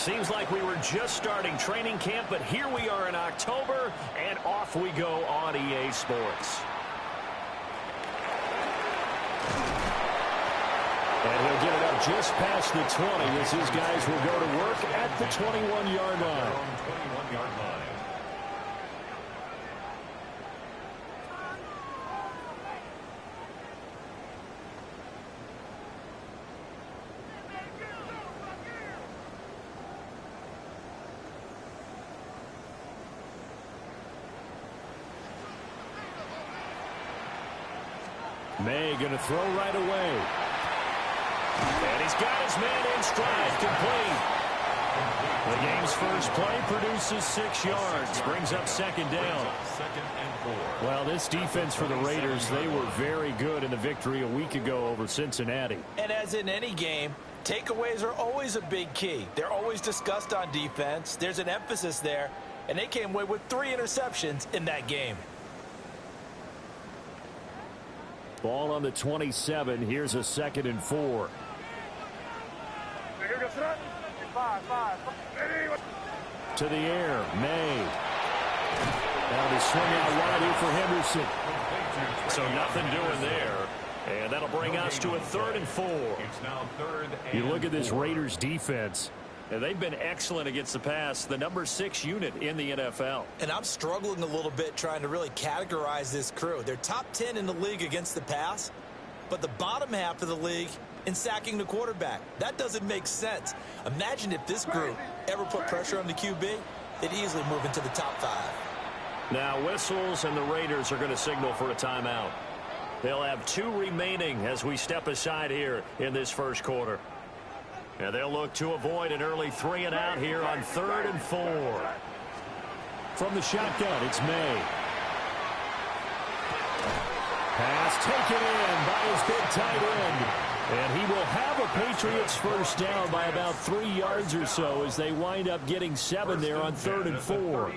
Seems like we were just starting training camp, but here we are in October, and off we go on EA Sports. And he'll get it up just past the 20 as his guys will go to work at the 21-yard line. May going to throw right away. And he's got his man in stride, complete. The game's first play produces 6 yards, brings up second down. Well, this defense for the Raiders, they were very good in the victory a week ago over Cincinnati. And as in any game, takeaways are always a big key. They're always discussed on defense. There's an emphasis there, and they came away with 3 interceptions in that game. Ball on the 27. Here's a 2nd and 4. To the air, May. Now they swing out wide here for Henderson. So nothing doing there. And that'll bring us to a 3rd and 4. You look at this Raiders defense. They've been excellent against the pass, the number 6 unit in the NFL. And I'm struggling a little bit trying to really categorize this crew. They're top 10 in the league against the pass, but the bottom half of the league in sacking the quarterback. That doesn't make sense. Imagine if this group ever put pressure on the QB, they'd easily move into the top 5. Now whistles and the Raiders are going to signal for a timeout. They'll have 2 remaining as we step aside here in this first quarter. And they'll look to avoid an early 3 and out here on 3rd and 4. From the shotgun, it's May. Pass taken in by his big tight end. And he will have a Patriots first down by about 3 yards or so as they wind up getting 7 there on 3rd and 4.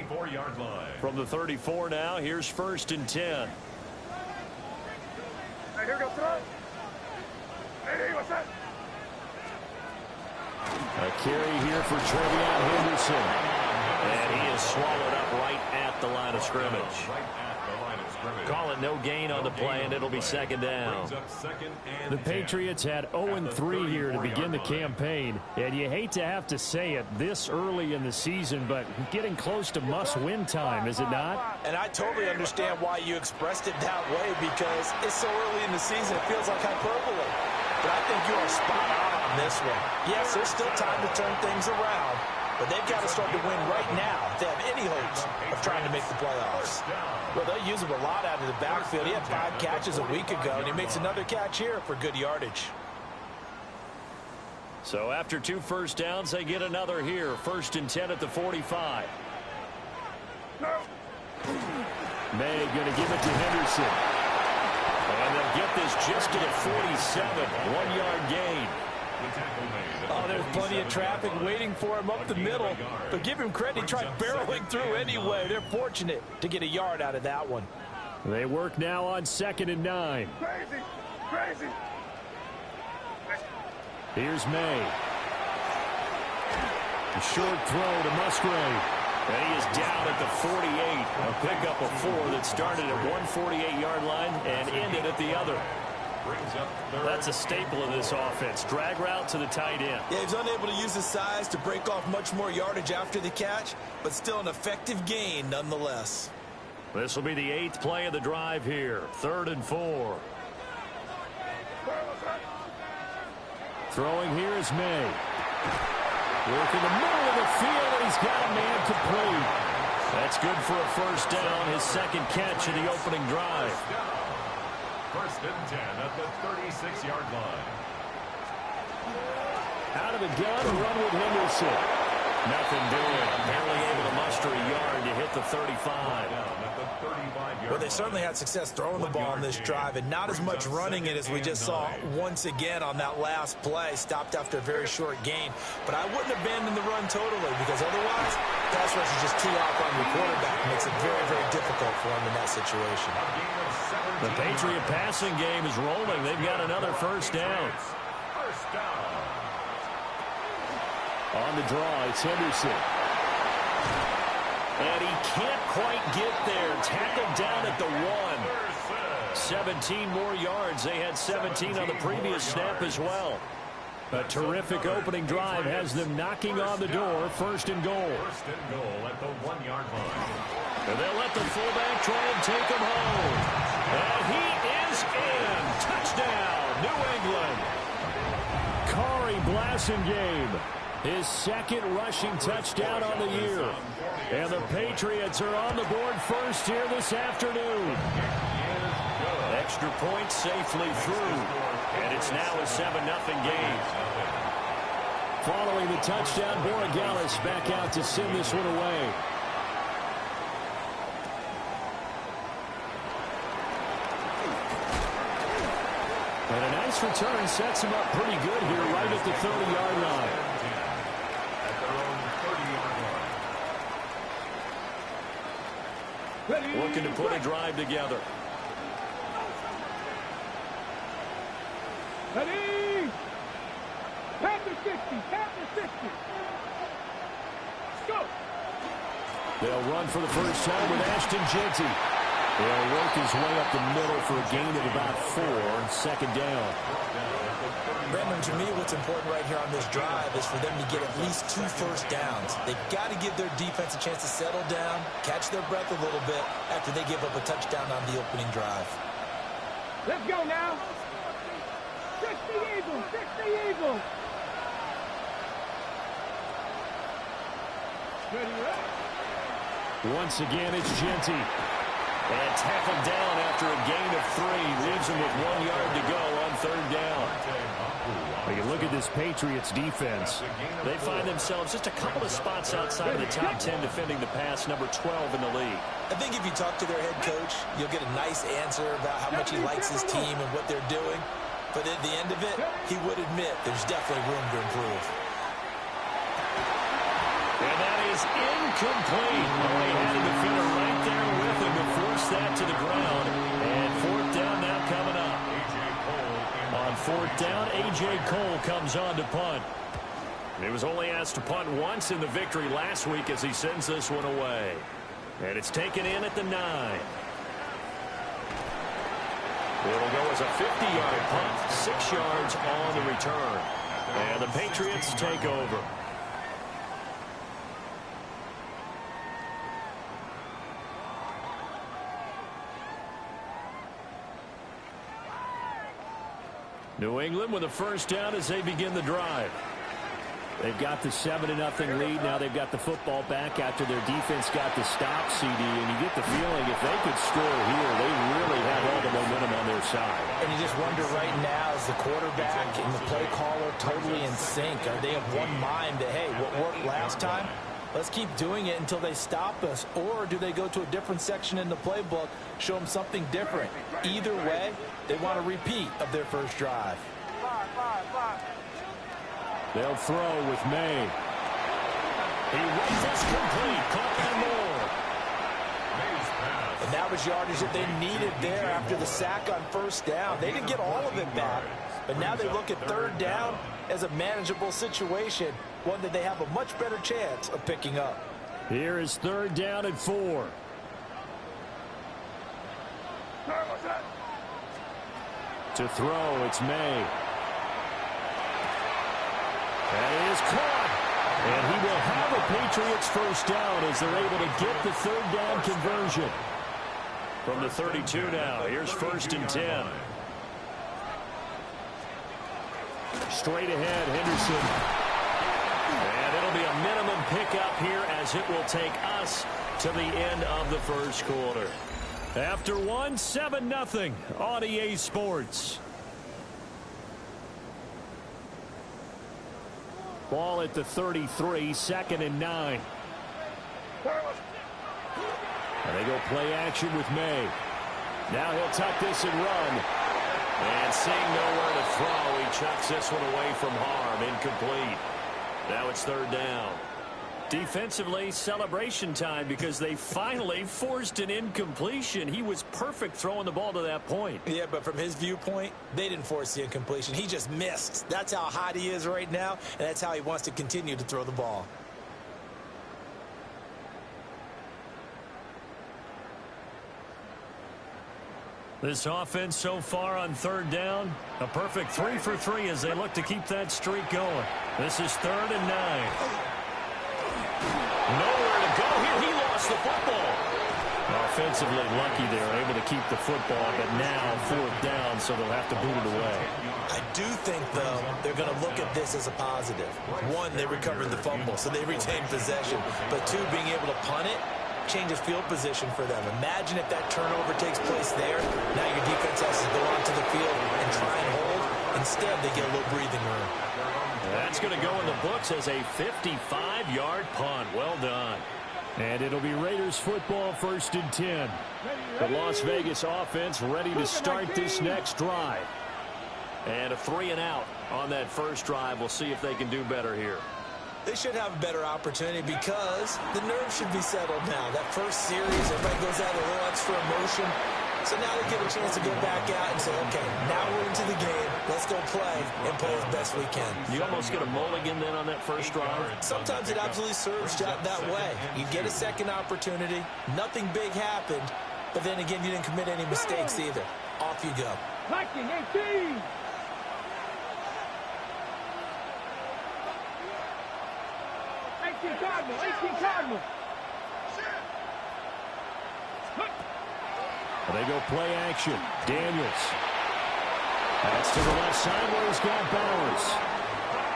From the 34 now, here's 1st and 10. Here goes throw. Hey, what's that? A carry here for Trevion Henderson. And he is swallowed up right at the line of scrimmage. Call it no gain on the play, and it'll be 2nd down. The Patriots had 0-3 here to begin the campaign. And you hate to have to say it this early in the season, but getting close to must-win time, is it not? And I totally understand why you expressed it that way, because it's so early in the season, it feels like hyperbole. But I think you are spot on this one. Yes, there's still time to turn things around, but they've got to start to win right now if they have any hopes of trying to make the playoffs. Well, they'll use him a lot out of the backfield. He had 5 catches a week ago, and he makes another catch here for good yardage. So after 2 first downs, they get another here. 1st and 10 at the 45. May going to give it to Henderson. And they'll get this just to the 47. 1-yard gain. Oh, there's plenty of traffic waiting for him up the middle. But give him credit, he tried barreling through anyway. They're fortunate to get a yard out of that one. They work now on 2nd and 9. Crazy. Here's May. A short throw to Musgrave. And he is down at the 48. A pickup of 4 that started at 148-yard line and ended at the other. That's a staple of this offense. Drag route to the tight end. Yeah, he's unable to use his size to break off much more yardage after the catch, but still an effective gain nonetheless. This will be the 8th play of the drive here. 3rd and 4. Throwing here is May. Work in the middle of the field, and he's got a man complete. That's good for a first down, his 2nd catch of the opening drive. 1st and 10 at the 36-yard line. Out of the gun, run with Henderson. Nothing doing. Barely able to muster a yard to hit the 35. Well, they certainly had success throwing the ball on this drive, and not as much running it as we just saw once again on that last play. Stopped after a very short gain. But I wouldn't abandon the run totally, because otherwise, pass rush is just too off on your quarterback. It makes it very, very difficult for him in that situation. The Patriot passing game is rolling. They've got another first down. On the draw, it's Henderson. And he can't quite get there. Tackled down at the 1. 17 more yards. They had 17 on the previous snap as well. A terrific opening drive has them knocking on the door. First and goal. First and goal at the 1-yard line. And they'll let the fullback try and take him home. And he is in. Touchdown, New England. Kari Blasingame, his second rushing touchdown on the year. And the Patriots are on the board first here this afternoon. Extra point safely through. And it's now a 7-0 game. Following the touchdown, Borregales back out to send this one away. And a nice return sets him up pretty good here right at the 30-yard line. At their own 30-yard line. Looking to put a drive together. Ready? Panther 60, Panther 60. Let's go. They'll run for the first time with Ashton Jeanty. He'll work his way up the middle for a gain of about 4 on second down. Brandon, to me, what's important right here on this drive is for them to get at least 2 first downs. They've got to give their defense a chance to settle down, catch their breath a little bit after they give up a touchdown on the opening drive. Let's go now. 60 Eagles, 60 Eagles. Ready, ready. Once again, it's Jeanty. And tackled down after a gain of 3. Leaves him with 1 yard to go on third down. When you look at this Patriots defense, they find themselves just a couple of spots outside of the top 10 defending the pass, number 12 in the league. I think if you talk to their head coach, you'll get a nice answer about how much he likes his team and what they're doing. But at the end of it, he would admit there's definitely room to improve. And that is incomplete. Oh, he had a defender right there with him to force that to the ground. And fourth down now coming up. On fourth down, A.J. Cole comes on to punt. He was only asked to punt once in the victory last week as he sends this one away. And it's taken in at the 9. It'll go as a 50-yard punt, 6 yards on the return. And the Patriots take over. New England with a first down as they begin the drive. They've got the 7-0 lead. Now they've got the football back after their defense got the stop, CD. And you get the feeling if they could score here, they really have all the momentum on their side. And you just wonder right now, is the quarterback and the play caller totally in sync? Are they of one mind that, hey, what worked last time, let's keep doing it until they stop us? Or do they go to a different section in the playbook, show them something different? Either way, they want a repeat of their first drive. They'll throw with May. He rifles complete. Caught by Moore. And that was yardage that they needed there after the sack on first down. They didn't get all of it back, but now they look at third down as a manageable situation, one that they have a much better chance of picking up. Here is third down and 4. To throw, it's May. That is caught. And he will have a Patriots first down as they're able to get the third down conversion. From the 32 now, here's first and 10. Straight ahead, Henderson. And it'll be a minimum pickup here as it will take us to the end of the first quarter. After 7-0 on EA Sports. Ball at the 33, 2nd and 9. And they go play action with May. Now he'll tuck this and run. And seeing nowhere to throw, he chucks this one away from harm. Incomplete. Now it's third down. Defensively, celebration time because they finally forced an incompletion. He was perfect throwing the ball to that point. Yeah, but from his viewpoint, they didn't force the incompletion. He just missed. That's how hot he is right now, and that's how he wants to continue to throw the ball. This offense so far on third down, a perfect 3 for 3 as they look to keep that streak going. This is 3rd and 9. Nowhere to go here. He lost the football. Offensively lucky they were able to keep the football, but now 4th down, so they'll have to boot it away. I do think, though, they're going to look at this as a positive. 1, they recovered the fumble, so they retained possession. But 2, being able to punt it changes field position for them. Imagine if that turnover takes place there. Now your defense has to go onto the field and try and hold. Instead, they get a little breathing room. That's going to go in the books as a 55-yard punt. Well done. And it'll be Raiders football, 1st and 10. The Las Vegas offense ready to start this next drive. And a 3-and-out on that first drive. We'll see if they can do better here. They should have a better opportunity because the nerves should be settled now. That first series, everybody goes out with a little extra emotion. So now they get a chance to go back out and say, okay, now we're into the game. Let's go play and play as best we can. You almost get a mulligan then on that first drive? Sometimes it absolutely serves that way. You get a second opportunity. Nothing big happened. But then again, you didn't commit any mistakes either. Off you go. Viking 18. Cardinal, 18 Cardinal. They go play action. Daniels. That's to the left side where he's got Bowers.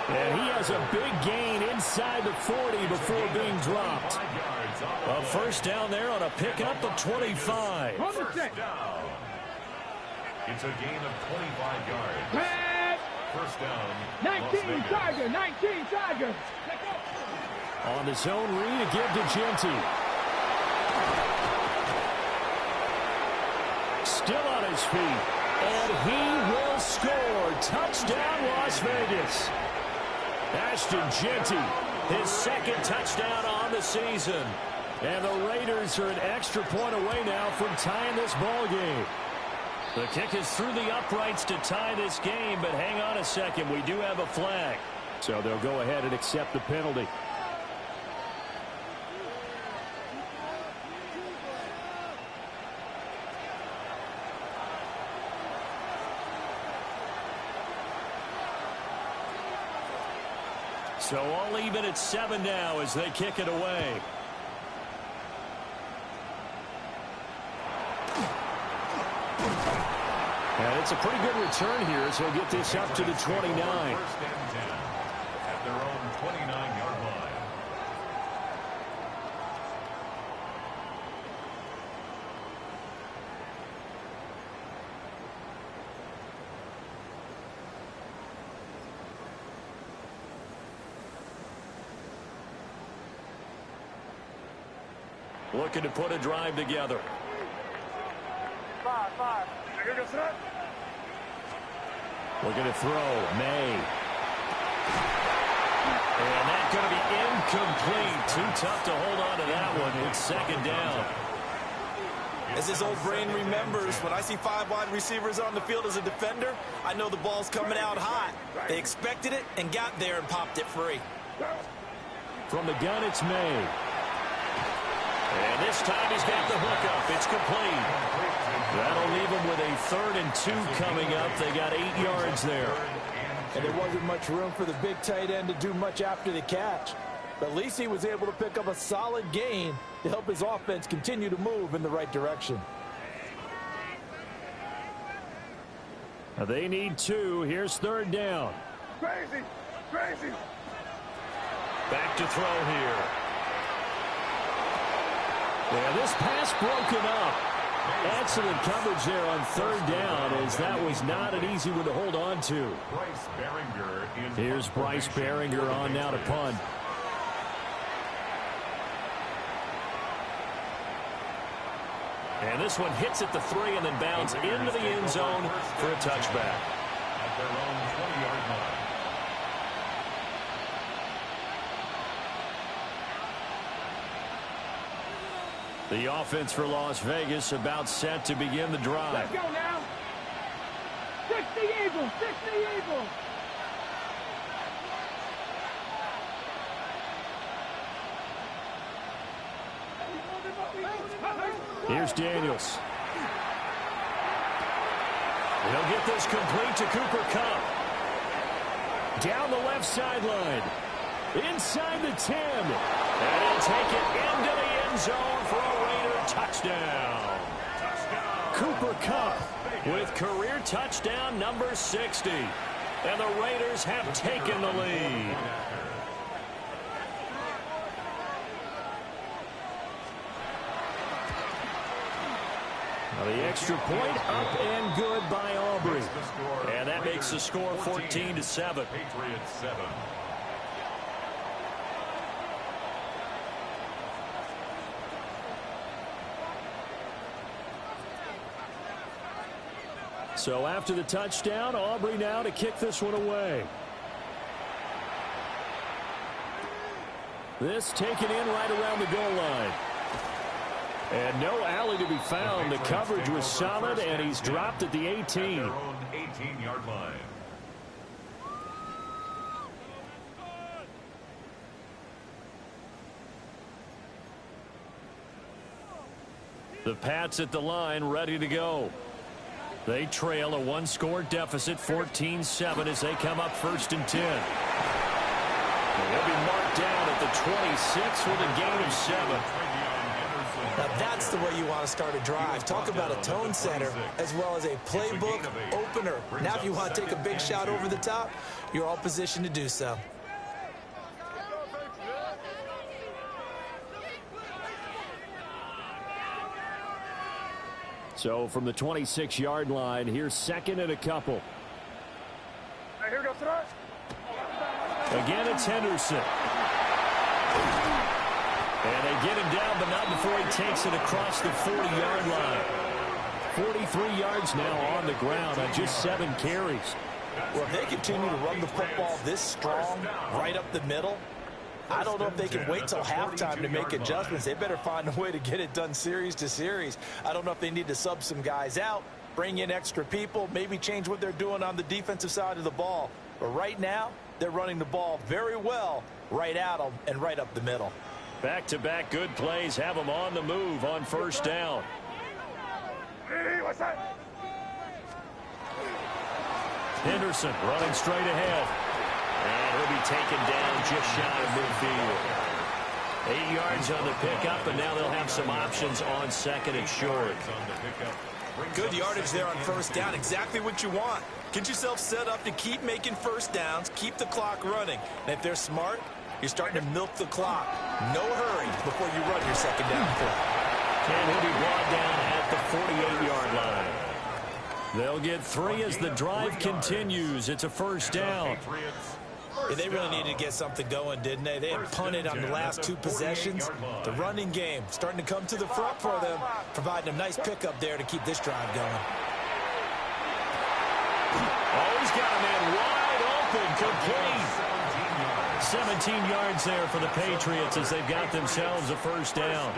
And he has a big gain inside the 40 before being dropped. A first down there on a pickup of 25. First down. It's a gain of 25 yards. First down. 19 Tiger, 19 Tiger. On the zone read, a give to Genty. Still on his feet. And he will score. Touchdown, Las Vegas. Ashton Genty, his 2nd touchdown on the season. And the Raiders are an extra point away now from tying this ball game. The kick is through the uprights to tie this game, but hang on a second. We do have a flag. So they'll go ahead and accept the penalty. So all even at 7 now as they kick it away. And it's a pretty good return here as he'll get this up to the 29. First and 10 at their own 29-yard line. Looking to put a drive together. 5. Looking to throw. May. And that's going to be incomplete. Too tough to hold on to that one. It's 2nd down. As his old brain remembers, when I see 5 wide receivers on the field as a defender, I know the ball's coming out hot. They expected it and got there and popped it free. From the gun, it's May. And this time he's got the hook up. It's complete. That'll leave him with a 3rd and 2 coming up. They got 8 yards there. And there wasn't much room for the big tight end to do much after the catch. But at least he was able to pick up a solid gain to help his offense continue to move in the right direction. They need 2. Here's 3rd down. Crazy. Back to throw here. Yeah, this pass broken up. Excellent coverage there on 3rd down, as that was not an easy one to hold on to. Here's Bryce Baringer on now to punt. And this one hits at the 3 and then bounds into the end zone for a touchback. At their own 20-yard line. The offense for Las Vegas about set to begin the drive. Let's go now. 60 Eagles, 60 Eagles. Here's Daniels. He'll get this complete to Cooper Kupp. Down the left sideline. Inside the 10. And he'll take it into the end zone for a Raider touchdown. Cooper Kupp with career touchdown number 60. And the Raiders have taken the lead. Now the extra point up and good by Aubrey. And that makes the score 14-7. Patriots 7. So after the touchdown, Aubrey now to kick this one away. This taken in right around the goal line. And no alley to be found. The coverage was solid, and he's dropped at the 18. Their own 18-yard line. The Pats at the line, ready to go. They trail a one-score deficit, 14-7, as they come up 1st and 10. And they'll be marked down at the 26 with a gain of 7. Now that's the way you want to start a drive. Talk about a tone setter as well as a playbook opener. Now if you want to take a big shot over the top, you're all positioned to do so. So from the 26-yard line, here's 2nd and a couple. Hey, here goes tonight. Again, it's Henderson. And they get him down, but not before he takes it across the 40-yard line. 43 yards now on the ground on just 7 carries. Well, if they continue to run the football this strong, right up the middle, I don't know if they can wait till halftime to make adjustments. They better find a way to get it done series to series. I don't know if they need to sub some guys out, bring in extra people, maybe change what they're doing on the defensive side of the ball. But right now, they're running the ball very well right at them and right up the middle. Back-to-back good plays have them on the move on 1st down. Hey, what's that? Henderson running straight ahead. And he'll be taken down just shy of midfield. 8 yards on the pickup, and now they'll have some options on 2nd and short. Good yardage there on 1st down. Exactly what you want. Get yourself set up to keep making 1st downs, keep the clock running. And if they're smart, you're starting to milk the clock. No hurry before you run your 2nd down play. And he'll be brought down at the 48-yard line. They'll get 3 as the drive continues. It's a 1st down. Yeah, they really needed to get something going, didn't they? They had punted on the last 2 possessions. The running game starting to come to the front for them, providing a nice pickup there to keep this drive going. Always got a man wide open, complete. 17 yards there for the Patriots as they've got themselves a 1st down.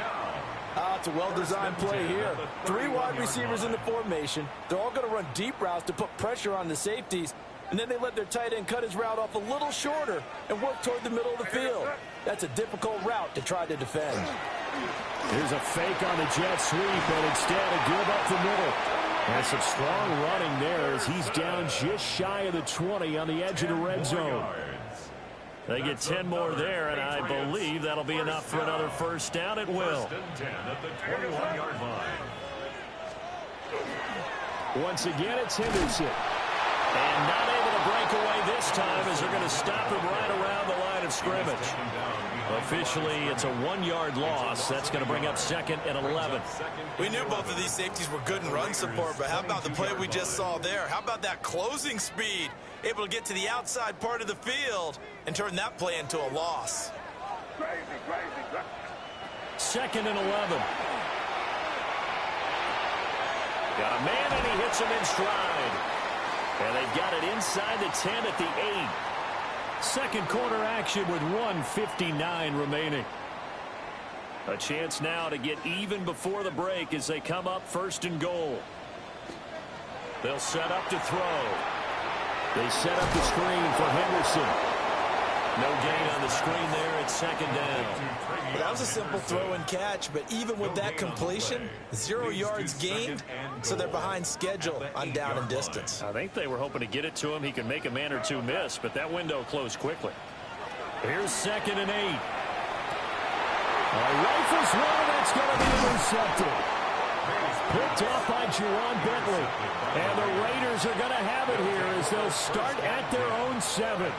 It's a well-designed play here. 3 wide receivers in the formation. They're all going to run deep routes to put pressure on the safeties. And then they let their tight end cut his route off a little shorter and work toward the middle of the field. That's a difficult route to try to defend. Here's a fake on the jet sweep, and instead a give up the middle. And some strong running there as he's down just shy of the 20 on the edge of the red zone. They get 10 more there, and I believe that'll be enough for another 1st down. It will. 1st and 10 at the 21-yard line. Once again, it's Henderson. And not able to break away this time as they're going to stop him right around the line of scrimmage. Officially, it's a 1-yard loss. That's going to bring up 2nd and 11. We knew both of these safeties were good in run support, but how about the play we just saw there? How about that closing speed? Able to get to the outside part of the field and turn that play into a loss. Crazy. 2nd and 11. Got a man, and he hits him in stride. And they've got it inside the 10 at the 8. 2nd quarter action with 1:59 remaining. A chance now to get even before the break as they come up 1st and goal. They'll set up to throw. They set up the screen for Henderson. No gain on the screen there. It's 2nd down. Well, that was a simple throw and catch, but even with that completion, 0 yards gained, so they're behind schedule on down and distance. I think they were hoping to get it to him. He could make a man or two miss, but that window closed quickly. Here's 2nd and 8. Rifles one, that's going to be intercepted. Picked off by Jerron Bentley. And the Raiders are going to have it here as they'll start at their own 7.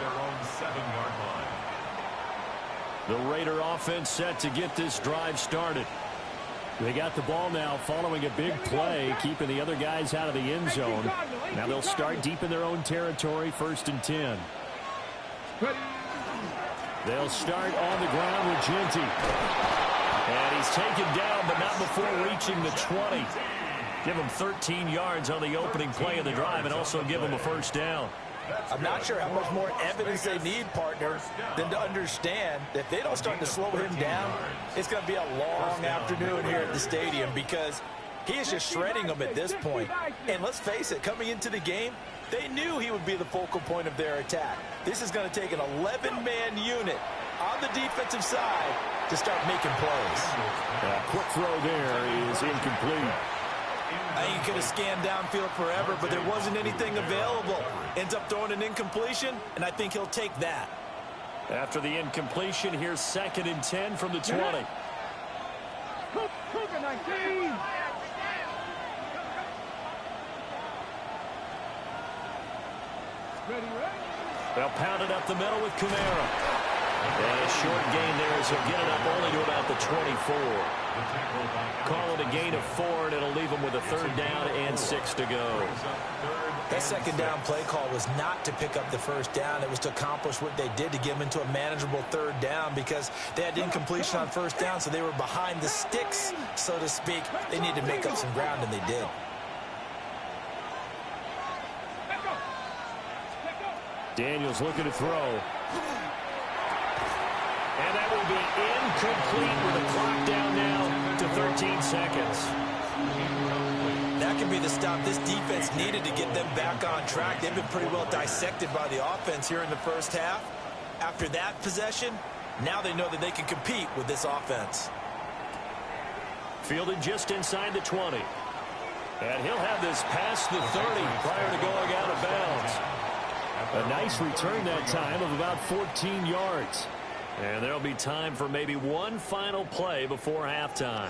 The Raider offense set to get this drive started. They got the ball now following a big play, keeping the other guys out of the end zone. Now they'll start deep in their own territory, 1st and 10. They'll start on the ground with Genty. And he's taken down, but not before reaching the 20. Give him 13 yards on the opening play of the drive and also give him a 1st down. I'm not sure how much more evidence they need, partner, than to understand that if they don't start to slow him down, it's going to be a long afternoon here at the stadium because he is just shredding them at this point. And let's face it, coming into the game, they knew he would be the focal point of their attack. This is going to take an 11-man unit on the defensive side to start making plays. Quick throw there is incomplete. I think he could have scanned downfield forever, but there wasn't anything available. Ends up throwing an incompletion, and I think he'll take that. After the incompletion, here's 2nd and 10 from the 20. Cougar 19. Ready. They'll pound it up the middle with Kamara. And a short gain there as he'll get it up only to about the 24. Call it a gain of 4, and it'll leave him with a 3rd down and 6 to go. That 2nd down play call was not to pick up the 1st down. It was to accomplish what they did to get them into a manageable 3rd down because they had incompletion on 1st down, so they were behind the sticks, so to speak. They needed to make up some ground, and they did. Daniels looking to throw. And that will be incomplete with the clock down now to 13 seconds. That could be the stop this defense needed to get them back on track. They've been pretty well dissected by the offense here in the 1st half. After that possession, now they know that they can compete with this offense. Fielded just inside the 20. And he'll have this past the 30 prior to going out of bounds. A nice return that time of about 14 yards. And there'll be time for maybe one final play before halftime.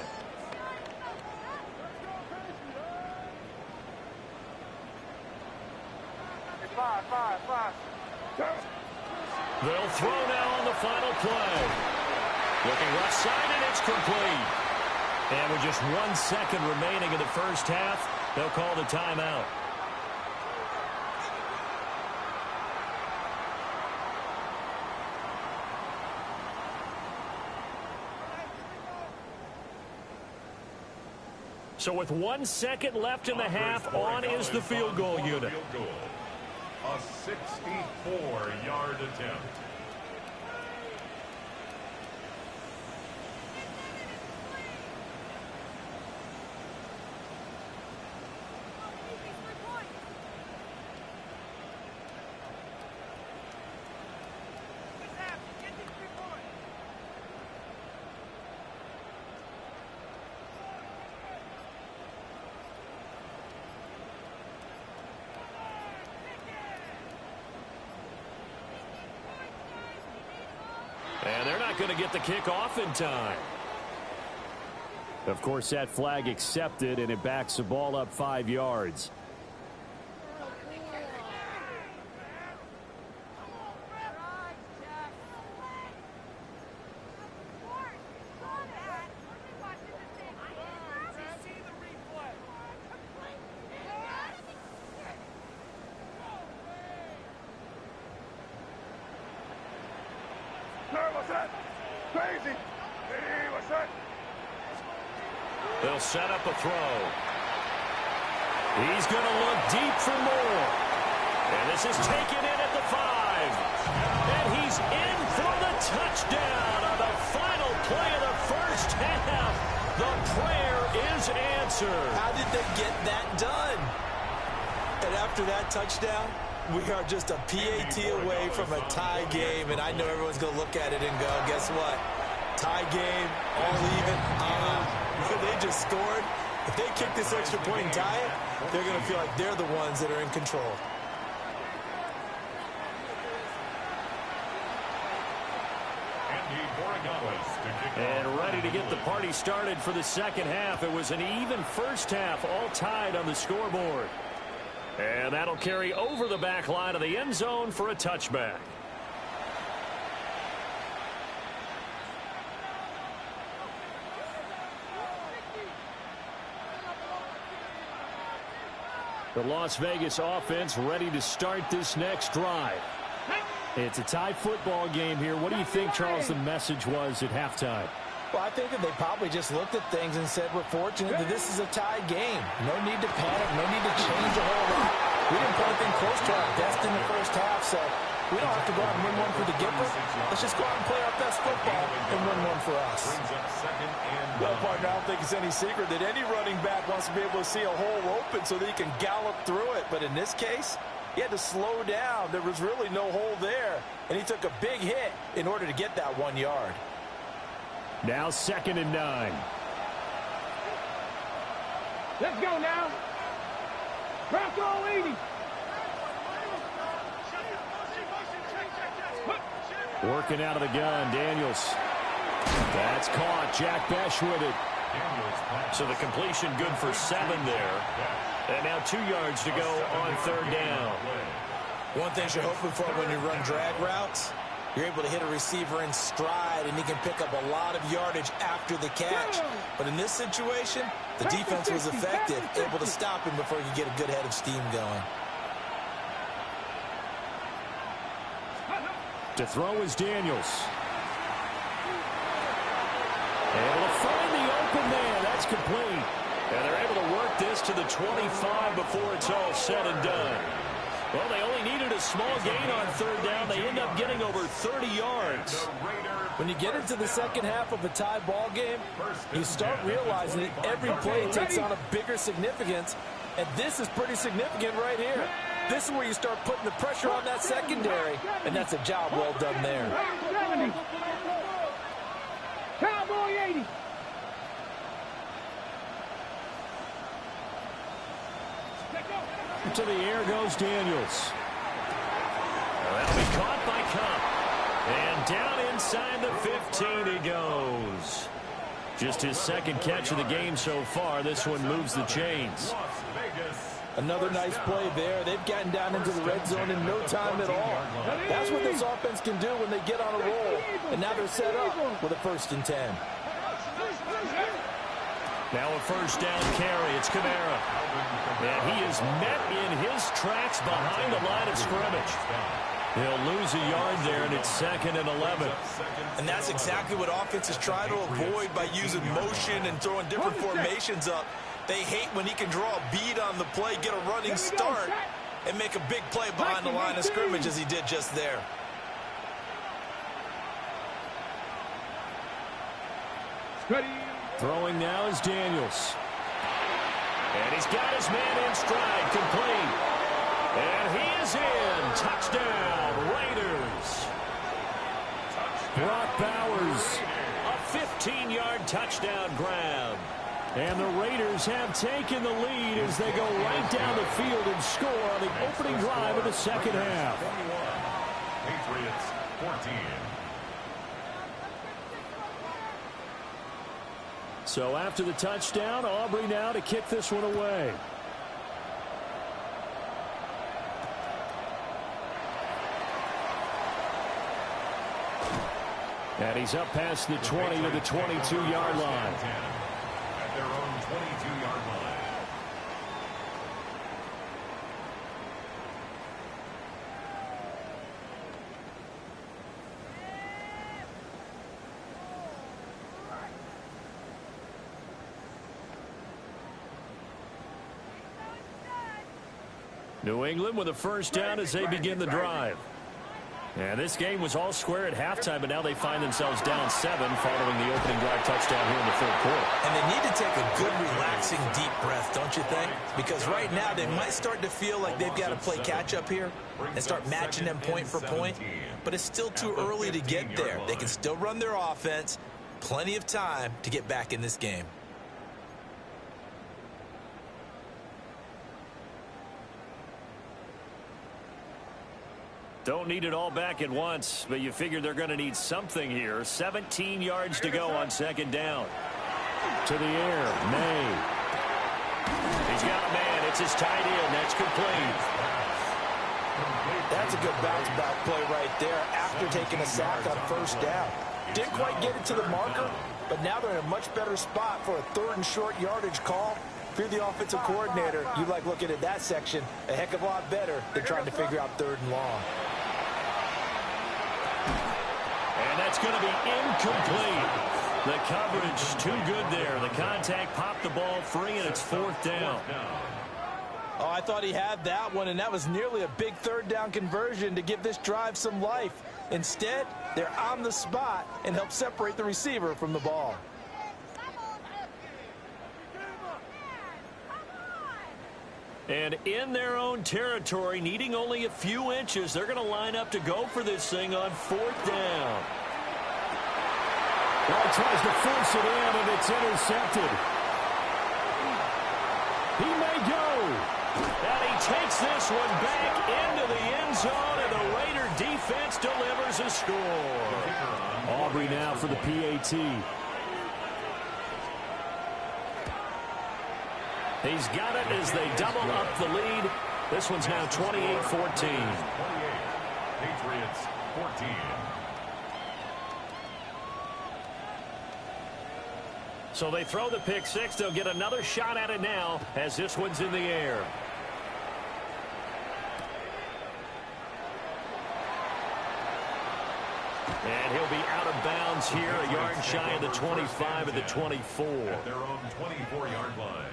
They'll throw now on the final play. Looking left side, and it's complete. And with just 1 second remaining in the 1st half, they'll call the timeout. So with 1 second left in the half, on is the field goal unit. A 64-yard attempt. And they're not going to get the kick off in time. Of course, that flag accepted, and it backs the ball up 5 yards. They'll set up a throw. He's going to look deep for more. And this is taken in at the 5. And he's in for the touchdown on the final play of the 1st half. answer. How did they get that done? And after that touchdown, we are just a PAT away from a tie game, and I know everyone's going to look at it and go, guess what? Tie game, all even. They just scored. If they kick this extra point and tie it, they're going to feel like they're the ones that are in control. And ready to get the party started for the second half. It was an even first half, all tied on the scoreboard. And that'll carry over the back line of the end zone for a touchback. The Las Vegas offense ready to start this next drive. It's a tie football game here. What do you think, Charles, the message was at halftime? Well, I think that they probably just looked at things and said, we're fortunate that this is a tie game. No need to panic, no need to change a whole lot. We didn't put anything close to our best in the first half, so we don't have to go out and win one for the Gipper. Let's just go out and play our best football and win one for us. Well, partner, I don't think it's any secret that any running back wants to be able to see a hole open so that he can gallop through it. But in this case, he had to slow down. There was really no hole there, and he took a big hit in order to get that 1 yard. Now 2nd and 9. Let's go now. Crack all 80. Working out of the gun, Daniels. That's caught. Jack Bech with it. So the completion good for 7 there. And now 2 yards to go on 3rd down. One thing you're hoping for when you run drag routes, you're able to hit a receiver in stride, and he can pick up a lot of yardage after the catch. But in this situation, the defense was effective, able to stop him before he could get a good head of steam going. To throw is Daniels. Able to find the open man. That's complete. And they're able to work this to the 25 before it's all said and done. Well, they only needed a small gain on 3rd down. They end up getting over 30 yards. When you get into the second half of a tie ball game, you start realizing that every play takes on a bigger significance, and this is pretty significant right here. This is where you start putting the pressure on that secondary, and that's a job well done there. 70. Cowboy 80. To the air goes Daniels. That'll be caught by Kupp. And down inside the 15 he goes. Just his 2nd catch of the game so far. This one moves the chains. Another nice play there. They've gotten down into the red zone in no time at all. That's what this offense can do when they get on a roll. And now they're set up with a 1st and 10. Now a 1st down carry. It's Kamara. And he is met in his tracks behind the line of scrimmage. He'll lose a yard there, and it's 2nd and 11. And that's exactly what offenses try to avoid by using motion and throwing different formations up. They hate when he can draw a bead on the play, get a running start, and make a big play behind the line of scrimmage as he did just there. Throwing now is Daniels. And he's got his man in stride, complete. And he is in. Touchdown, Raiders. Brock Bowers, a 15-yard touchdown grab. And the Raiders have taken the lead as they go right down the field and score on the opening drive of the second half. Patriots 14. So after the touchdown, Aubrey now to kick this one away. And he's up past the 20 to the 22-yard line. At their own 22-yard line. New England with a 1st down as they begin the drive. And this game was all square at halftime, but now they find themselves down 7 following the opening drive touchdown here in the third quarter. And they need to take a good, relaxing, deep breath, don't you think? Because right now they might start to feel like they've got to play catch-up here and start matching them point for point. But it's still too early to get there. They can still run their offense. Plenty of time to get back in this game. Don't need it all back at once, but you figure they're going to need something here. 17 yards to go on second down. To the air, May. He's got a man. It's his tight end. That's complete. That's a good bounce-back play right there after taking a sack on first down. Didn't quite get it to the marker, but now they're in a much better spot for a 3rd and short yardage call. If you're the offensive coordinator, you like looking at that section a heck of a lot better than trying to figure out 3rd and long. And that's going to be incomplete. The coverage too good there. The contact popped the ball free, and it's 4th down. Oh, I thought he had that one, and that was nearly a big 3rd down conversion to give this drive some life. Instead, they're on the spot and help separate the receiver from the ball. And in their own territory, needing only a few inches, they're going to line up to go for this thing on 4th down. Well, he tries to force it in, and it's intercepted. He may go. And he takes this one back into the end zone, and the Raider defense delivers a score. Aubrey now for the PAT. He's got it as they double up the lead. This one's now 28-14. Patriots 14. So they throw the pick six. They'll get another shot at it now as this one's in the air. And he'll be out of bounds here, a yard shy of the 25 at the 24. At their own 24-yard line.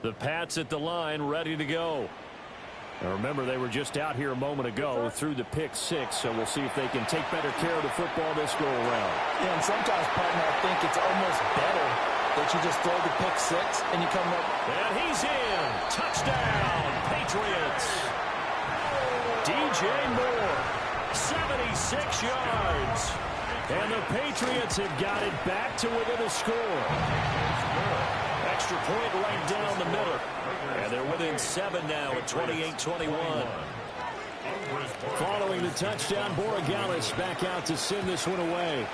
The Pats at the line, ready to go. Now remember, they were just out here a moment ago through the pick six, so we'll see if they can take better care of the football this go-around. Yeah, and sometimes, partner, I think it's almost better that you just throw the pick six and you come up. And he's in. Touchdown, Patriots. DJ Moore, 76 yards. And the Patriots have got it back to within a score. Extra point right down the middle. And they're within 7 now at 28-21. Following the touchdown, Borregales back out to send this one away.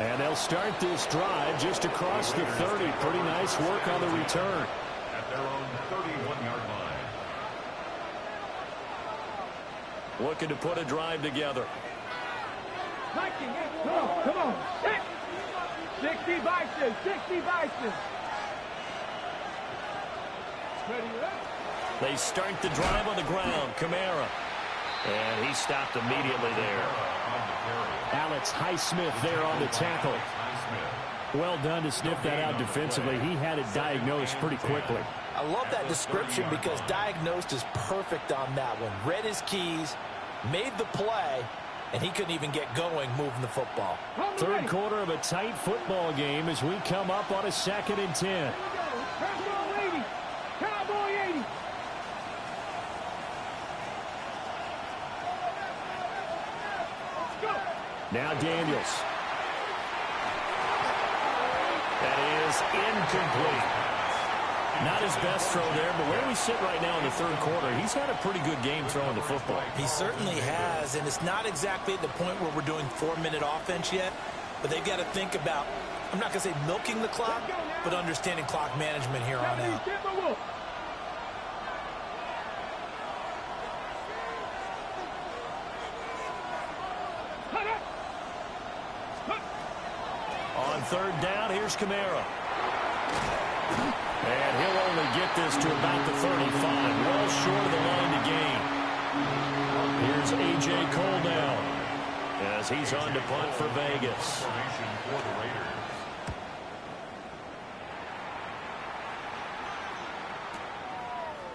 And they'll start this drive just across the 30. Pretty nice work on the return. At their own 31-yard line. Looking to put a drive together. Come on. 60 Bison, 60 Bison. They start the drive on the ground. Kamara. And he stopped immediately there. Alex Highsmith there on the tackle. Well done to sniff that out defensively. He had it diagnosed pretty quickly. I love that description because diagnosed is perfect on that one. Read his keys, made the play, and he couldn't even get going moving the football. Third quarter of a tight football game as we come up on a 2nd and 10. Cowboy 80. Now Daniels. That is incomplete. Not his best throw there, but where we sit right now in the third quarter, he's had a pretty good game throwing the football. He certainly has, and it's not exactly at the point where we're doing 4-minute offense yet, but they've got to think about, I'm not going to say milking the clock, but understanding clock management here on out. On third down, here's Kamara. And he'll only get this to about the 35. Well short of the line to gain. Here's A.J. Cole now, as he's on to punt for Vegas.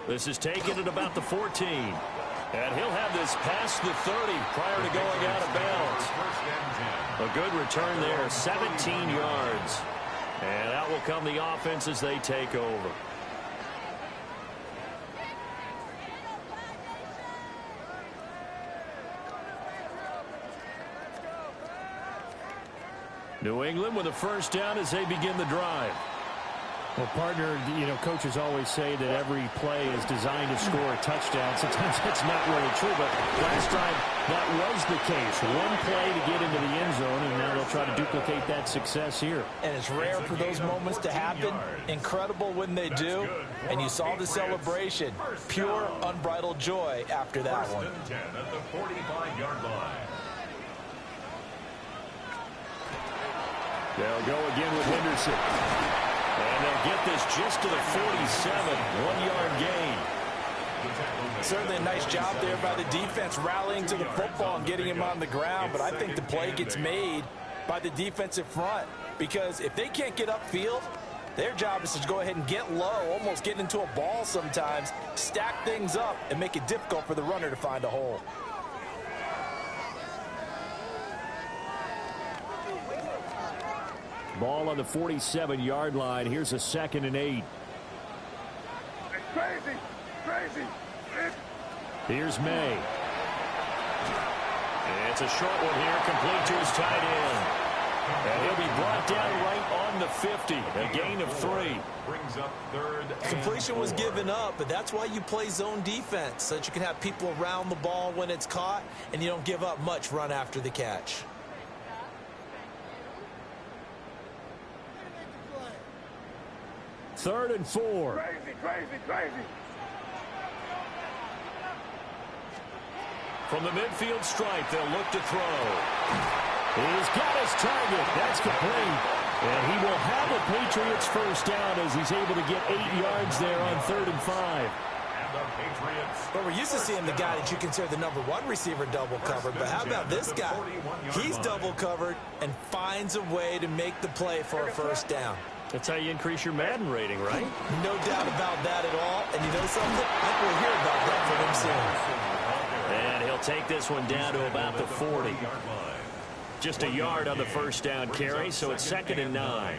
This is taken at about the 14. And he'll have this past the 30 prior to going out of bounds. A good return there, 17 yards. And out will come the offense as they take over. New England with a first down as they begin the drive. Well, partner, coaches always say that every play is designed to score a touchdown. Sometimes that's not really true, but last time that was the case. One play to get into the end zone, and now they'll try to duplicate that success here. And it's rare for those moments to happen. Incredible when they do. And you saw the celebration. Pure, unbridled joy after that one. First and 10 at the 45-yard line. They'll go again with Henderson. And they'll get this just to the 47, 1-yard gain. Certainly a nice job there by the defense rallying to the football and getting him on the ground. But I think the play gets made by the defensive front, because if they can't get upfield, their job is to go ahead and get low, almost get into a ball sometimes, stack things up, and make it difficult for the runner to find a hole. Ball on the 47-yard line. Here's a 2nd and 8. Crazy, crazy. Here's May. It's a short one here, complete to his tight end. And he'll be brought down right on the 50, a gain of 3. Brings up third. Completion was given up, but that's why you play zone defense, so that you can have people around the ball when it's caught, and you don't give up much run after the catch. Third and 4. Crazy, crazy, crazy. From the midfield stripe, they'll look to throw. He's got his target. That's complete. And he will have the Patriots first down as he's able to get 8 yards there on 3rd and 5. But we're used to seeing the guy that you consider the #1 receiver double covered. But how about this guy? He's double covered and finds a way to make the play for a first down. That's how you increase your Madden rating, right? No doubt about that at all. And you know something? I think we'll hear about that from him soon. And he'll take this one down to about the 40. Just a yard on the first down carry, so it's 2nd and 9.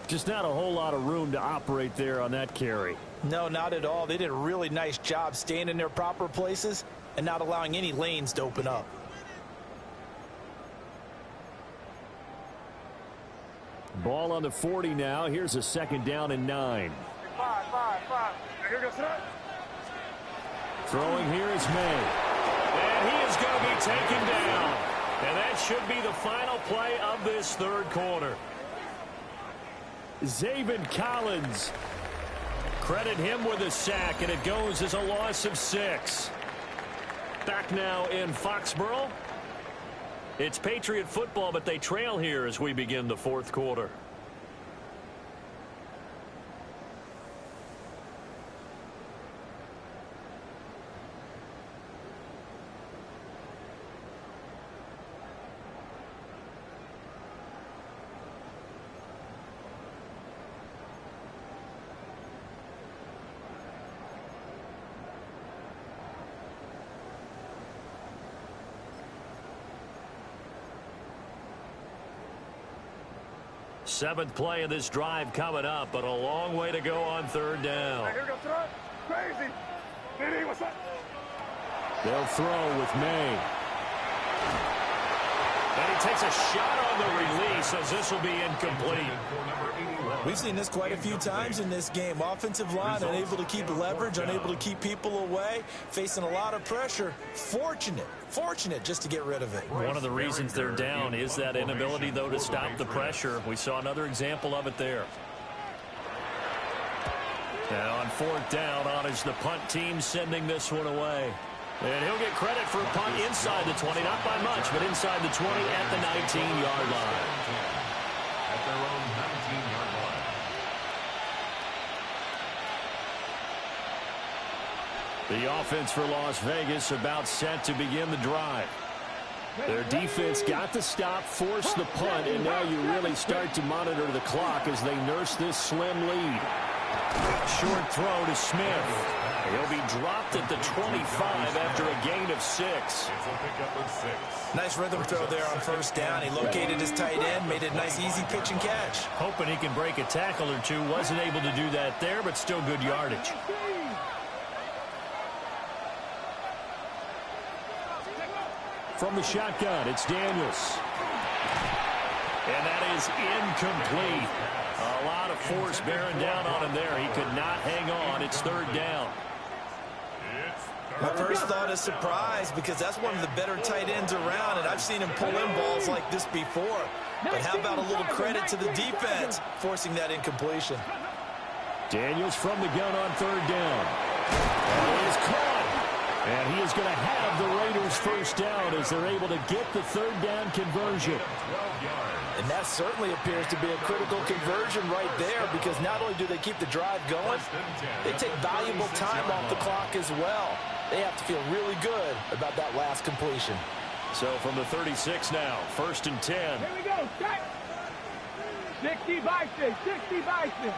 Just not a whole lot of room to operate there on that carry. No, not at all. They did a really nice job staying in their proper places and not allowing any lanes to open up. Ball on the 40 now. Here's a 2nd down and 9. 5. Here goes that. Throwing here is May. And he is going to be taken down. And that should be the final play of this third quarter. Zaven Collins. Credit him with a sack, and it goes as a loss of 6. Back now in Foxborough. It's Patriot football, but they trail here as we begin the fourth quarter. Seventh play of this drive coming up, but a long way to go on third down. Here goes that. Crazy. Diddy, what's up? They'll throw with May. And he takes a shot on the release as this will be incomplete. We've seen this quite a few times in this game. Offensive line unable to keep leverage, unable to keep people away, facing a lot of pressure. Fortunate just to get rid of it. One of the reasons they're down is that inability, though, to stop the pressure. We saw another example of it there. Now on fourth down, on is the punt team sending this one away. And he'll get credit for a punt inside the 20, not by much, but inside the 20 at the 19-yard line. At their own 19 The offense for Las Vegas about set to begin the drive. Their defense got the stop, forced the punt, and now you really start to monitor the clock as they nurse this slim lead. Short throw to Smith. He'll be dropped at the 25 after a gain of 6. Nice rhythm throw there on first down. He located his tight end, made it a nice easy pitch and catch. Hoping he can break a tackle or two. Wasn't able to do that there, but still good yardage. From the shotgun, it's Daniels. And that is incomplete. A lot of force bearing down on him there. He could not hang on. It's third down. My first thought is surprise, because that's one of the better tight ends around, and I've seen him pull in balls like this before. But how about a little credit to the defense forcing that incompletion? Daniels from the gun on third down. And he is caught. And he is going to have the Raiders first down as they're able to get the third down conversion. And that certainly appears to be a critical conversion right there, because not only do they keep the drive going, they take valuable time off the clock as well. They have to feel really good about that last completion. So from the 36 now, first and 10. Here we go, set. 60 by 6, 60 by 6.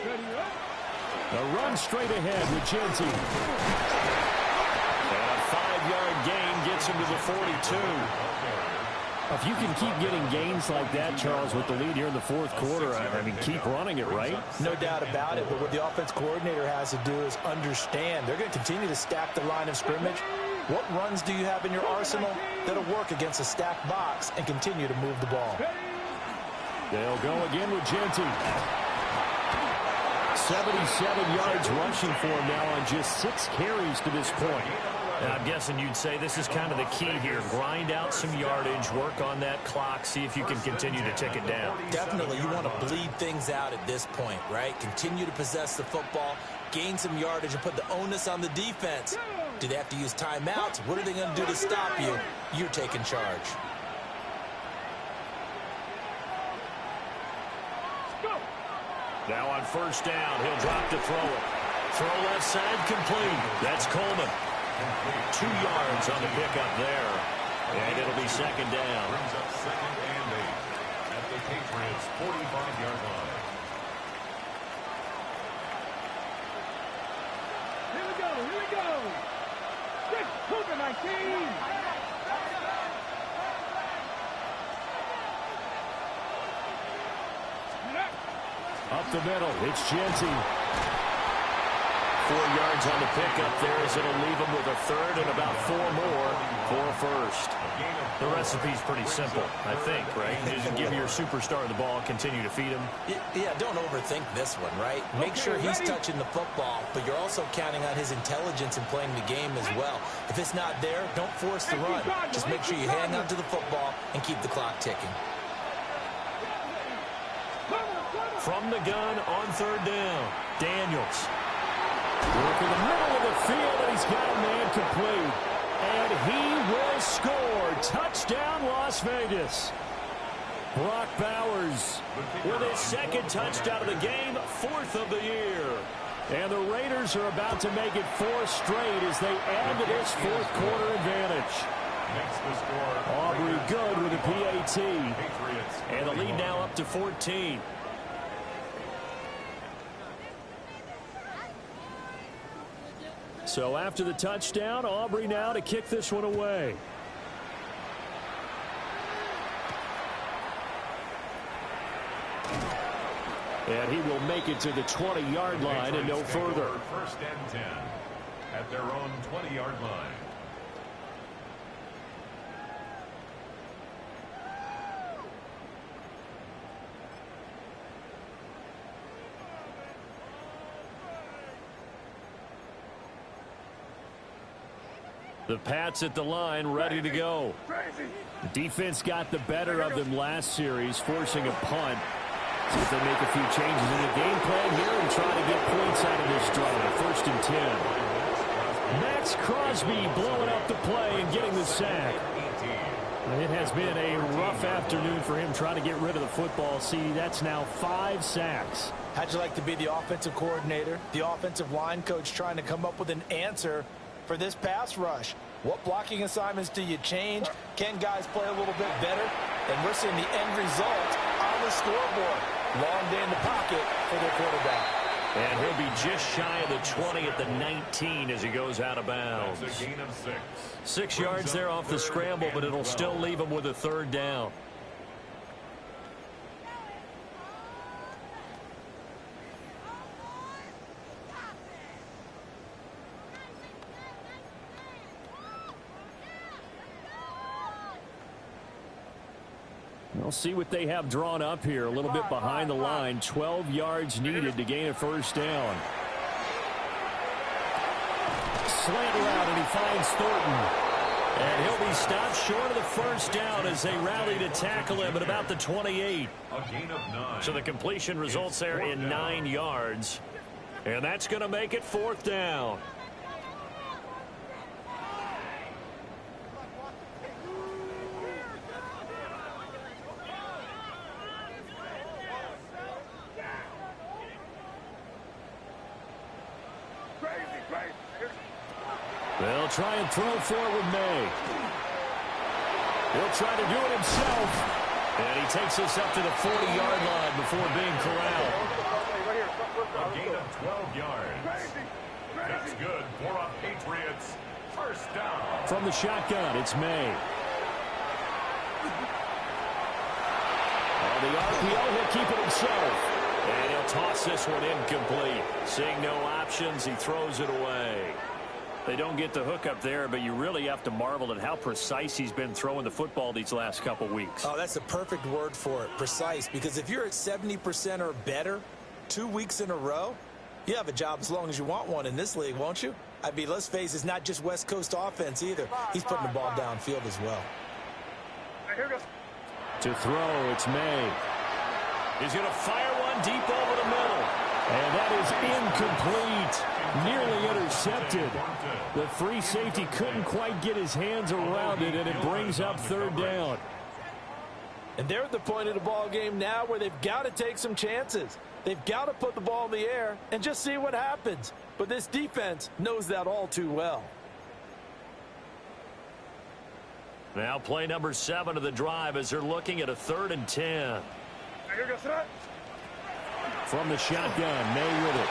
Ready up. The run straight ahead with Genty. And a 5-yard gain gets him to the 42. If you can keep getting gains like that, Charles, with the lead here in the fourth quarter, I mean, keep running it, right? No doubt about it, but what the offense coordinator has to do is understand. They're going to continue to stack the line of scrimmage. What runs do you have in your arsenal that'll work against a stacked box and continue to move the ball? They'll go again with Genty. 77 yards rushing for him now on just 6 carries to this point. And I'm guessing you'd say this is kind of the key here. Grind out some yardage, work on that clock, see if you can continue to tick it down. Definitely, you want to bleed things out at this point, right? Continue to possess the football, gain some yardage, and put the onus on the defense. Do they have to use timeouts? What are they going to do to stop you? You're taking charge. Now on first down, he'll drop to throw it. Throw left side, complete. That's Coleman. 2 yards on the pickup there. And it'll be second down. Brings up second and 8 at the Patriots' 45-yard line. Here we go, here we go. 6, Cougar 19. Up the middle, it's Genty. 4 yards on the pickup there as it'll leave him with a third and about 4 more for a first. The recipe's pretty simple, I think, right? You just give your superstar the ball, continue to feed him. Yeah, don't overthink this one, right? Make sure he's touching the football, but you're also counting on his intelligence in playing the game as well. If it's not there, don't force the run. Just make sure you hang on to the football and keep the clock ticking. From the gun on third down, Daniels. Work in the middle of the field, and he's got a man complete. And he will score. Touchdown, Las Vegas. Brock Bowers with his second touchdown of the game, 4th of the year. And the Raiders are about to make it 4 straight as they add to this fourth quarter advantage. Next to score, Aubrey good with a PAT. And the lead now up to 14. So after the touchdown, Aubrey now to kick this one away. And he will make it to the 20-yard line and no further. First and 10 at their own 20-yard line. The Pats at the line, ready to go. The defense got the better of them last series, forcing a punt. See if they make a few changes in the game plan here and try to get points out of this drive. First and 10. Max Crosby blowing up the play and getting the sack. It has been a rough afternoon for him trying to get rid of the football. See, that's now 5 sacks. How'd you like to be the offensive coordinator, the offensive line coach trying to come up with an answer for this pass rush? What blocking assignments do you change? Can guys play a little bit better? And we're seeing the end result on the scoreboard. Long day in the pocket for their quarterback. And he'll be just shy of the 20 at the 19 as he goes out of bounds. That's a gain of 6. 6 yards there off the scramble, but it'll still leave him with a 3rd down. We'll see what they have drawn up here. A little bit behind the line. 12 yards needed to gain a 1st down. Slant route, and he finds Thornton. And he'll be stopped short of the 1st down as they rally to tackle him at about the 28. A gain of 9. So the completion results there in 9 yards. And that's going to make it 4th down. They'll try and throw for it with May. He'll try to do it himself. And he takes us up to the 40-yard line before being corralled. A gain of 12 yards. That's good for a Patriots 1st down. From the shotgun, it's May. On the RPO, he'll keep it himself. And he'll toss this one incomplete. Seeing no options, he throws it away. They don't get the hook up there, but you really have to marvel at how precise he's been throwing the football these last couple weeks. Oh, that's the perfect word for it, precise, because if you're at 70% or better 2 weeks in a row, you have a job as long as you want one in this league, won't you? I mean, let's face it, it's not just West Coast offense either. He's putting the ball downfield as well. To throw, it's May. He's going to fire one deep over the middle. And that is incomplete. Nearly intercepted. The free safety couldn't quite get his hands around it, and it brings up 3rd down. And they're at the point of the ball game now where they've got to take some chances. They've got to put the ball in the air and just see what happens. But this defense knows that all too well. Now play number 7 of the drive as they're looking at a 3rd and 10. From the shotgun, May with it.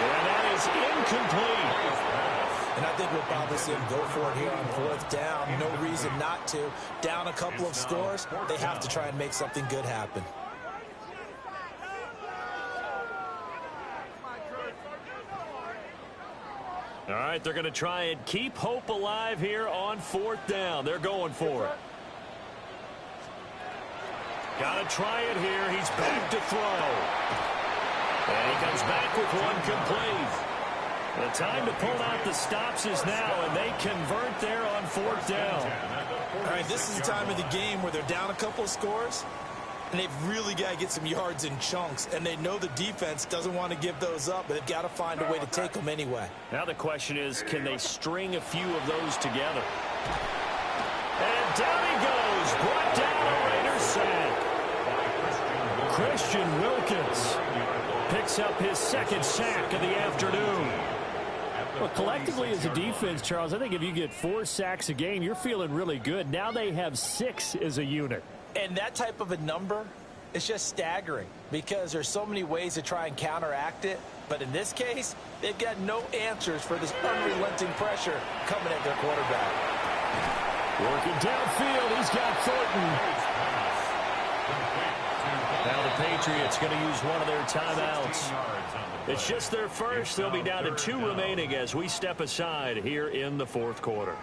And that is incomplete. And I think we'll probably see him go for it here on 4th down. No reason not to. Down a couple of scores, they have to try and make something good happen. All right, they're going to try and keep hope alive here on 4th down. They're going for it. Got to try it here. He's back to throw. And he comes back with one complete. The time to pull out the stops is now, and they convert there on 4th down. All right, this is the time of the game where they're down a couple of scores, and they've really got to get some yards in chunks, and they know the defense doesn't want to give those up, but they've got to find a way to take them anyway. Now the question is, can they string a few of those together? And down he goes, brought down a Raiders sack. Christian Wilkins picks up his 2nd sack of the afternoon. Well, collectively as a defense, Charles, I think if you get 4 sacks a game, you're feeling really good. Now they have 6 as a unit. And that type of a number is just staggering because there's so many ways to try and counteract it. But in this case, they've got no answers for this unrelenting pressure coming at their quarterback. Working downfield, he's got Thornton. Now the Patriots going to use one of their timeouts. It's just their first. They'll be down to 2 remaining as we step aside here in the 4th quarter.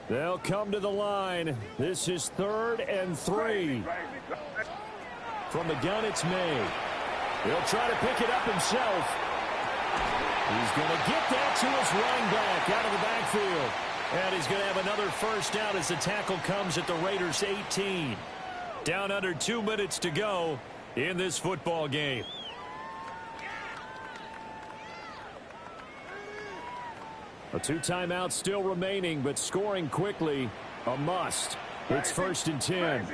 They'll come to the line. This is 3rd and 3. From the gun, it's May. He'll try to pick it up himself. He's going to get that to his running back out of the backfield. And he's going to have another 1st down as the tackle comes at the Raiders' 18. Down under 2 minutes to go in this football game. 2 timeouts still remaining, but scoring quickly, a must. It's 1st and 10.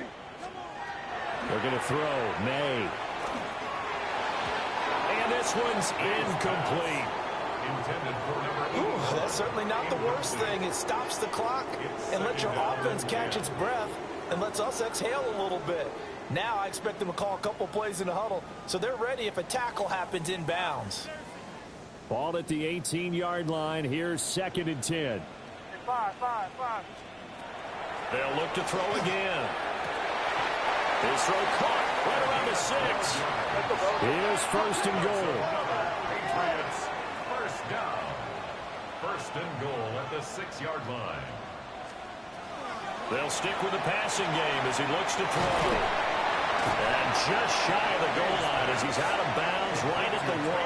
They're going to throw. May. And this one's incomplete. Ooh, that's certainly not the worst thing. It stops the clock and lets your offense catch its breath and lets us exhale a little bit. Now I expect them to call a couple plays in the huddle so they're ready if a tackle happens inbounds. Ball at the 18-yard line. Here's 2nd and 10. 5. They'll look to throw again. His throw caught right around the 6. Here's 1st and goal. Patriots, 1st down. 1st and goal at the 6-yard line. They'll stick with the passing game as he looks to throw. And just shy of the goal line as he's out of bounds right at the 1.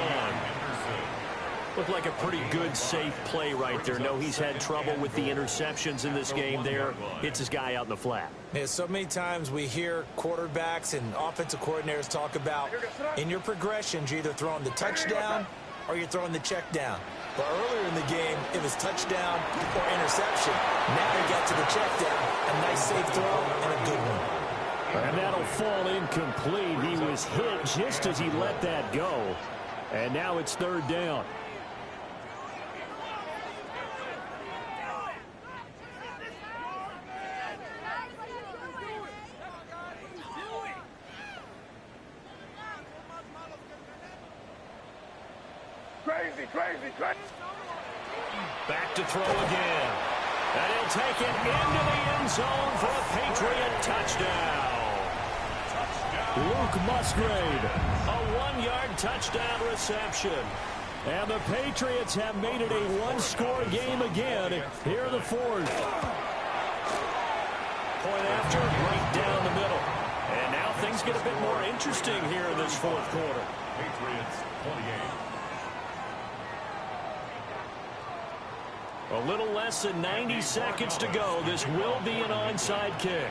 Looked like a pretty good, safe play right there. No, he's had trouble with the interceptions in this game there. Hits his guy out in the flat. Yeah, so many times we hear quarterbacks and offensive coordinators talk about in your progressions, you're either throwing the touchdown or you're throwing the check down. But earlier in the game, it was touchdown or interception. Now he got to the check down. A nice safe throw and a good one. And that'll fall incomplete. He was hit just as he let that go. And now it's 3rd down. Crazy. Back to throw again. And he'll take it into the end zone for a Patriot touchdown. Luke Musgrave. A 1-yard touchdown reception. And the Patriots have made it a 1-score game again here in the 4th. Point after, right down the middle. And now things get a bit more interesting here in this 4th quarter. Patriots 28. A little less than 90 seconds to go. This will be an onside kick.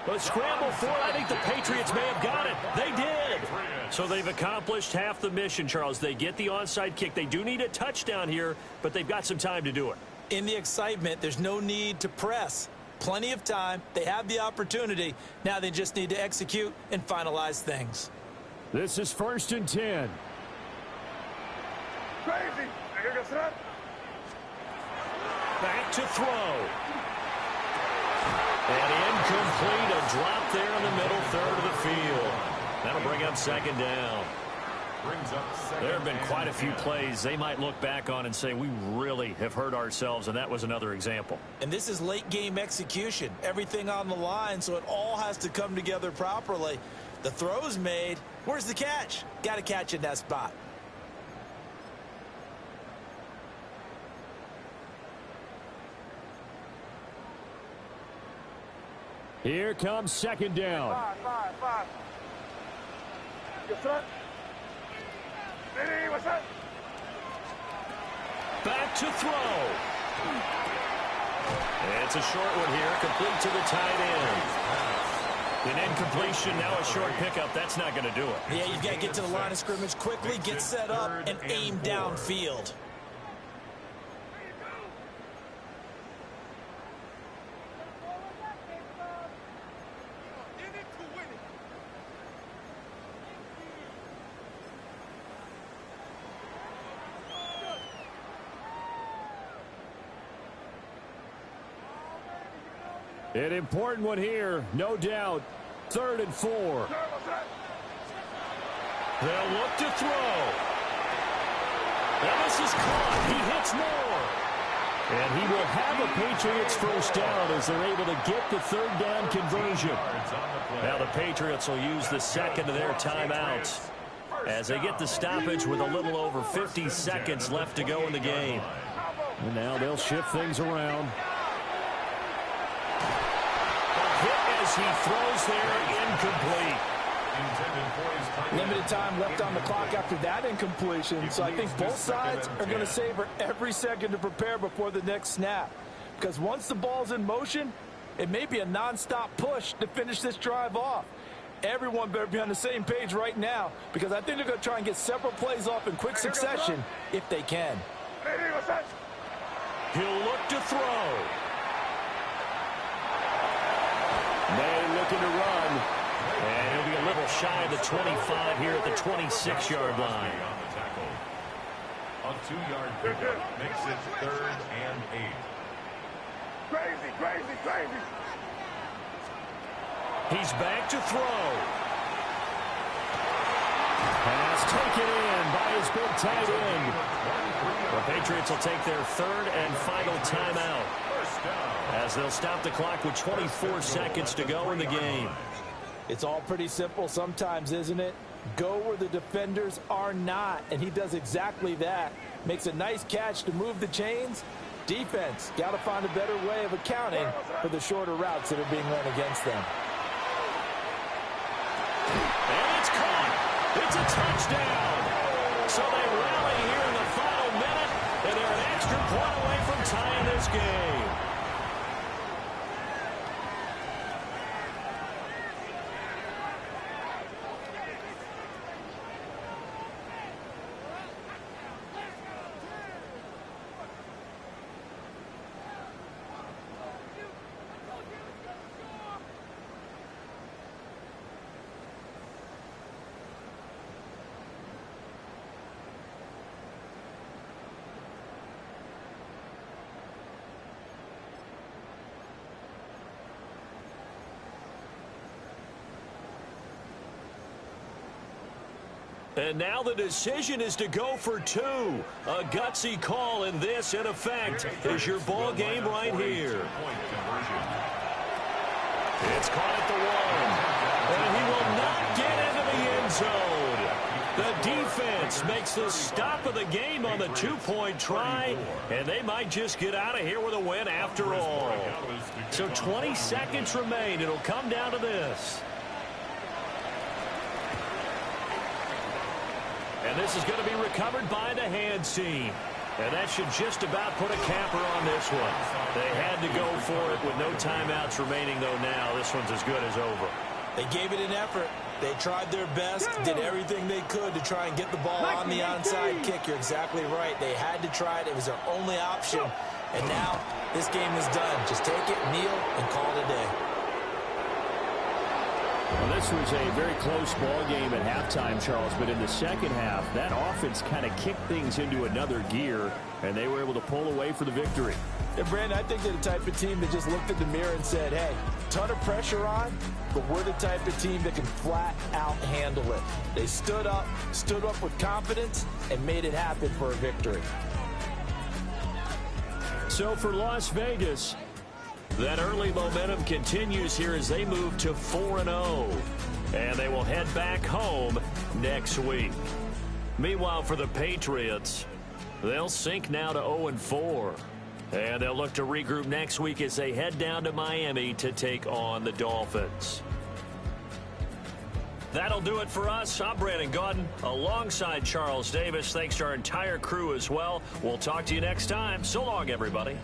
A scramble for it. I think the Patriots may have got it. They did. So they've accomplished half the mission, Charles. They get the onside kick. They do need a touchdown here, but they've got some time to do it. In the excitement, there's no need to press. Plenty of time. They have the opportunity. Now they just need to execute and finalize things. This is 1st and 10. Crazy. Back to throw. And incomplete. A drop there in the middle 3rd of the field. That'll bring up 2nd down. There have been quite a few plays they might look back on and say, we really have hurt ourselves, and that was another example. And this is late game execution. Everything on the line, so it all has to come together properly. The throw's made. Where's the catch? Got to catch in that spot. Here comes 2nd down. 5. Yes, sir. Hey, what's up? Back to throw. It's a short one here, complete to the tight end. An incompletion, now a short pickup. That's not going to do it. Yeah, you've got to get to the line of scrimmage quickly, get set up, and aim downfield. An important one here, no doubt. 3rd and 4. They'll look to throw. And this is caught. He hits more. And he will have a Patriots 1st down as they're able to get the 3rd down conversion. Now the Patriots will use the 2nd of their timeouts as they get the stoppage with a little over 50 seconds left to go in the game. And now they'll shift things around. As he throws there, incomplete. Limited time left on the clock after that incompletion, so I think both sides are going to savor every second to prepare before the next snap. Because once the ball's in motion, It may be a nonstop push to finish this drive off. Everyone better be on the same page right now because I think they're going to try and get several plays off in quick succession if they can. He'll look to throw. May looking to run. And he'll be a little shy of the 25 here at the 26-yard line. A 2-yard pickup makes it 3rd and 8. Crazy. He's back to throw. Pass taken in by his big tight end. The Patriots will take their 3rd and final timeout as they'll stop the clock with 24 seconds to go in the game. It's all pretty simple sometimes, isn't it? Go where the defenders are not, and he does exactly that. Makes a nice catch to move the chains. Defense, got to find a better way of accounting for the shorter routes that are being run against them. And it's caught. It's a touchdown. So they rally here in the final minute, and they're an extra point away from tying this game. And now the decision is to go for 2. A gutsy call, and this, in effect, is your ball game right here. It's caught at the 1. And he will not get into the end zone. The defense makes the stop of the game on the 2-point try, and they might just get out of here with a win after all. So 20 seconds remain. It'll come down to this. And this is going to be recovered by the hands team. And that should just about put a capper on this one. They had to go for it with no timeouts remaining, though now this one's as good as over. They gave it an effort. They tried their best, did everything they could to try and get the ball on the onside kick. You're exactly right. They had to try it. It was their only option. And now this game is done. Just take it, kneel, and call it a day. Well, this was a very close ball game at halftime, Charles, but in the second half, that offense kind of kicked things into another gear, and they were able to pull away for the victory. And Brandon, I think they're the type of team that just looked in the mirror and said, hey, ton of pressure on, but we're the type of team that can flat out handle it. They stood up with confidence, and made it happen for a victory. So for Las Vegas, that early momentum continues here as they move to 4-0. And they will head back home next week. Meanwhile, for the Patriots, they'll sink now to 0-4. And they'll look to regroup next week as they head down to Miami to take on the Dolphins. That'll do it for us. I'm Brandon Gaudin alongside Charles Davis. Thanks to our entire crew as well. We'll talk to you next time. So long, everybody.